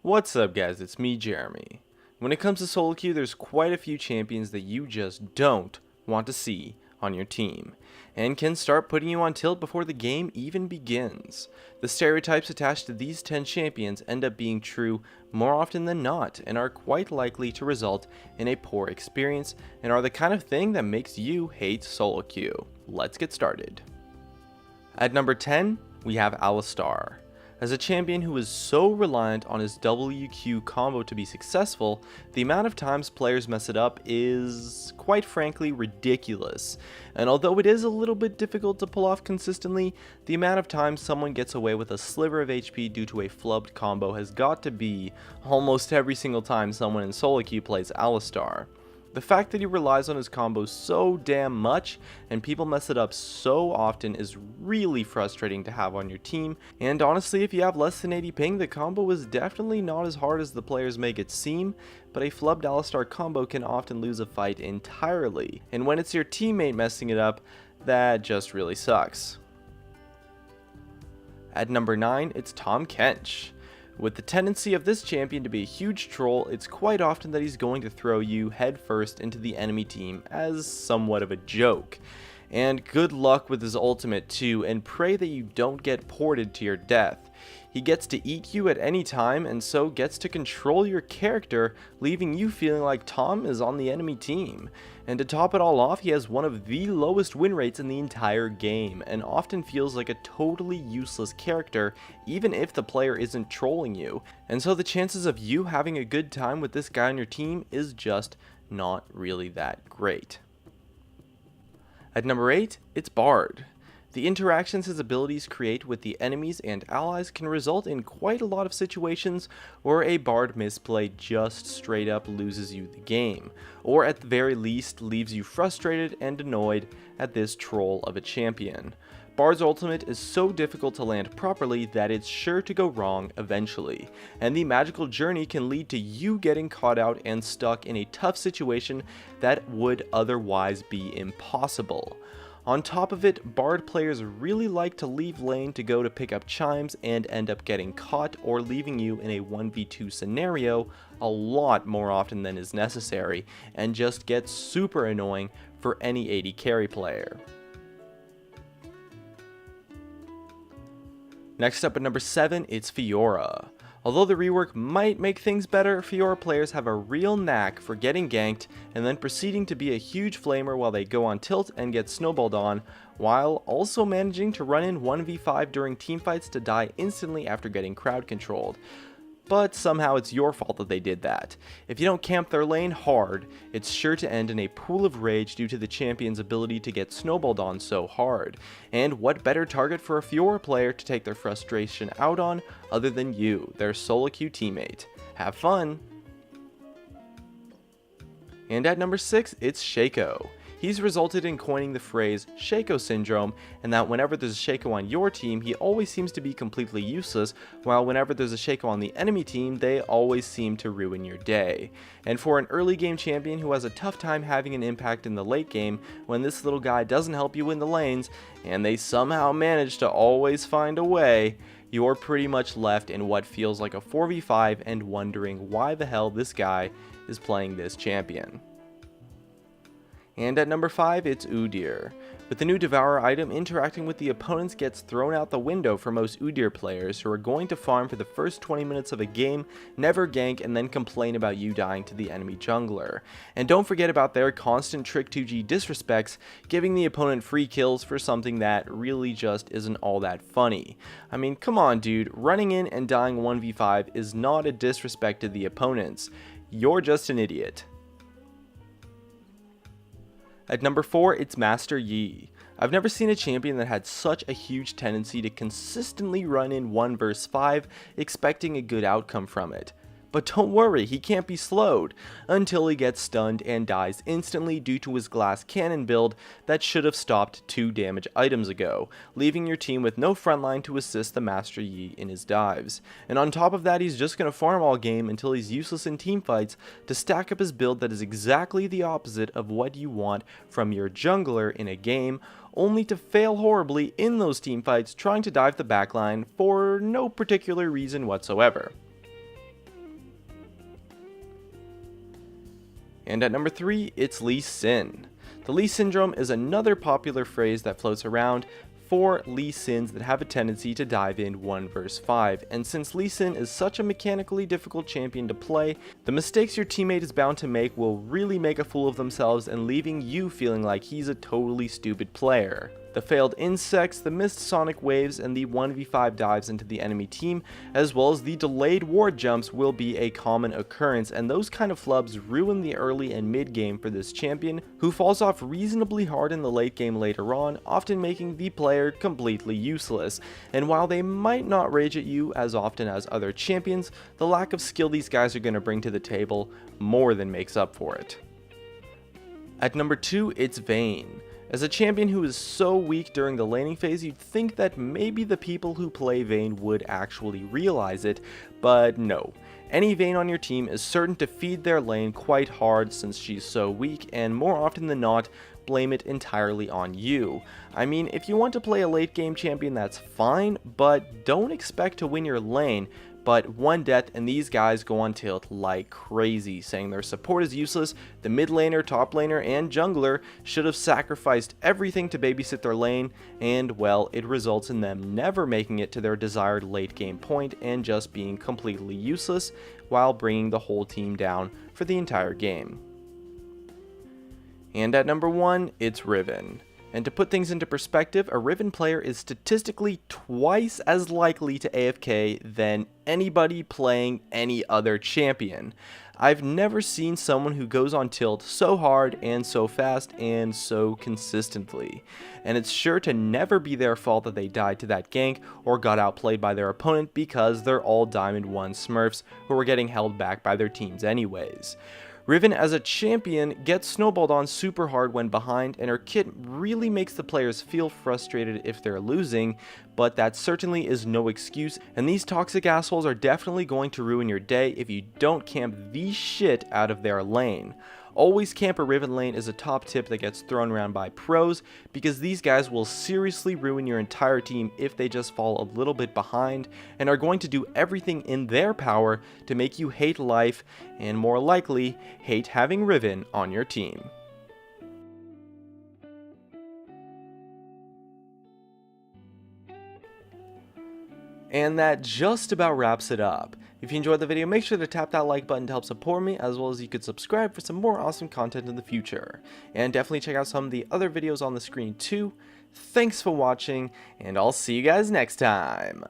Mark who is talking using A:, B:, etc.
A: What's up guys, it's me Jeremy. When it comes to solo queue, there's quite a few champions that you just don't want to see on your team, and can start putting you on tilt before the game even begins. The stereotypes attached to these 10 champions end up being true more often than not, and are quite likely to result in a poor experience, and are the kind of thing that makes you hate solo queue. Let's get started. At number 10, we have Alistar. As a champion who is so reliant on his WQ combo to be successful, the amount of times players mess it up is, quite frankly, ridiculous. And although it is a little bit difficult to pull off consistently, the amount of times someone gets away with a sliver of HP due to a flubbed combo has got to be almost every single time someone in solo queue plays Alistar. The fact that he relies on his combos so damn much and people mess it up so often is really frustrating to have on your team, and honestly, if you have less than 80 ping, the combo is definitely not as hard as the players make it seem, but a flubbed Alistar combo can often lose a fight entirely, and when it's your teammate messing it up, that just really sucks. At number 9, it's Tahm Kench. With the tendency of this champion to be a huge troll, it's quite often that he's going to throw you headfirst into the enemy team as somewhat of a joke. And good luck with his ultimate too, and pray that you don't get ported to your death. He gets to eat you at any time, and so gets to control your character, leaving you feeling like Tahm is on the enemy team. And to top it all off, he has one of the lowest win rates in the entire game, and often feels like a totally useless character, even if the player isn't trolling you. And so the chances of you having a good time with this guy on your team is just not really that great. At number 8, it's Bard. The interactions his abilities create with the enemies and allies can result in quite a lot of situations where a Bard misplay just straight up loses you the game, or at the very least leaves you frustrated and annoyed at this troll of a champion. Bard's ultimate is so difficult to land properly that it's sure to go wrong eventually, and the magical journey can lead to you getting caught out and stuck in a tough situation that would otherwise be impossible. On top of it, Bard players really like to leave lane to go to pick up chimes and end up getting caught or leaving you in a 1v2 scenario a lot more often than is necessary, and just gets super annoying for any AD carry player. Next up at number 7, it's Fiora. Although the rework might make things better, Fiora players have a real knack for getting ganked and then proceeding to be a huge flamer while they go on tilt and get snowballed on, while also managing to run in 1v5 during teamfights to die instantly after getting crowd controlled. But somehow it's your fault that they did that. If you don't camp their lane hard, it's sure to end in a pool of rage due to the champion's ability to get snowballed on so hard. And what better target for a Fiora player to take their frustration out on other than you, their solo queue teammate. Have fun! And at number 6, it's Shaco. He's resulted in coining the phrase Shaco Syndrome, and that whenever there's a Shaco on your team, he always seems to be completely useless, while whenever there's a Shaco on the enemy team, they always seem to ruin your day. And for an early game champion who has a tough time having an impact in the late game, when this little guy doesn't help you win the lanes, and they somehow manage to always find a way, you're pretty much left in what feels like a 4v5 and wondering why the hell this guy is playing this champion. And at number 5, it's Udyr. With the new Devourer item, interacting with the opponents gets thrown out the window for most Udyr players who are going to farm for the first 20 minutes of a game, never gank, and then complain about you dying to the enemy jungler. And don't forget about their constant Trick 2G disrespects, giving the opponent free kills for something that really just isn't all that funny. I mean, come on dude, running in and dying 1v5 is not a disrespect to the opponents. You're just an idiot. At number 4, it's Master Yi. I've never seen a champion that had such a huge tendency to consistently run in 1 vs 5, expecting a good outcome from it. But don't worry, he can't be slowed, until he gets stunned and dies instantly due to his glass cannon build that should have stopped 2 damage items ago, leaving your team with no frontline to assist the Master Yi in his dives. And on top of that, he's just going to farm all game until he's useless in teamfights to stack up his build that is exactly the opposite of what you want from your jungler in a game, only to fail horribly in those teamfights trying to dive the backline for no particular reason whatsoever. And at number 3, it's Lee Sin. The Lee syndrome is another popular phrase that floats around for Lee Sins that have a tendency to dive in 1 vs 5, and since Lee Sin is such a mechanically difficult champion to play, the mistakes your teammate is bound to make will really make a fool of themselves and leaving you feeling like he's a totally stupid player. The failed insects, the missed sonic waves, and the 1v5 dives into the enemy team, as well as the delayed ward jumps will be a common occurrence, and those kind of flubs ruin the early and mid game for this champion, who falls off reasonably hard in the late game later on, often making the player completely useless. And while they might not rage at you as often as other champions, the lack of skill these guys are going to bring to the table more than makes up for it. At number 2, it's Vayne. As a champion who is so weak during the laning phase, you'd think that maybe the people who play Vayne would actually realize it, but no. Any Vayne on your team is certain to feed their lane quite hard since she's so weak, and more often than not, blame it entirely on you. I mean, if you want to play a late game champion, that's fine, but don't expect to win your lane. But one death and these guys go on tilt like crazy, saying their support is useless, the mid laner, top laner, and jungler should have sacrificed everything to babysit their lane, and well, it results in them never making it to their desired late game point and just being completely useless while bringing the whole team down for the entire game. And at number 1, it's Riven. And to put things into perspective, a Riven player is statistically twice as likely to AFK than anybody playing any other champion. I've never seen someone who goes on tilt so hard and so fast and so consistently. And it's sure to never be their fault that they died to that gank or got outplayed by their opponent because they're all Diamond 1 Smurfs who are getting held back by their teams anyways. Riven as a champion gets snowballed on super hard when behind, and her kit really makes the players feel frustrated if they're losing, but that certainly is no excuse, and these toxic assholes are definitely going to ruin your day if you don't camp the shit out of their lane. Always camp a Riven lane is a top tip that gets thrown around by pros, because these guys will seriously ruin your entire team if they just fall a little bit behind, and are going to do everything in their power to make you hate life, and more likely, hate having Riven on your team. And that just about wraps it up. If you enjoyed the video, make sure to tap that like button to help support me, as well as you could subscribe for some more awesome content in the future. And definitely check out some of the other videos on the screen too. Thanks for watching, and I'll see you guys next time.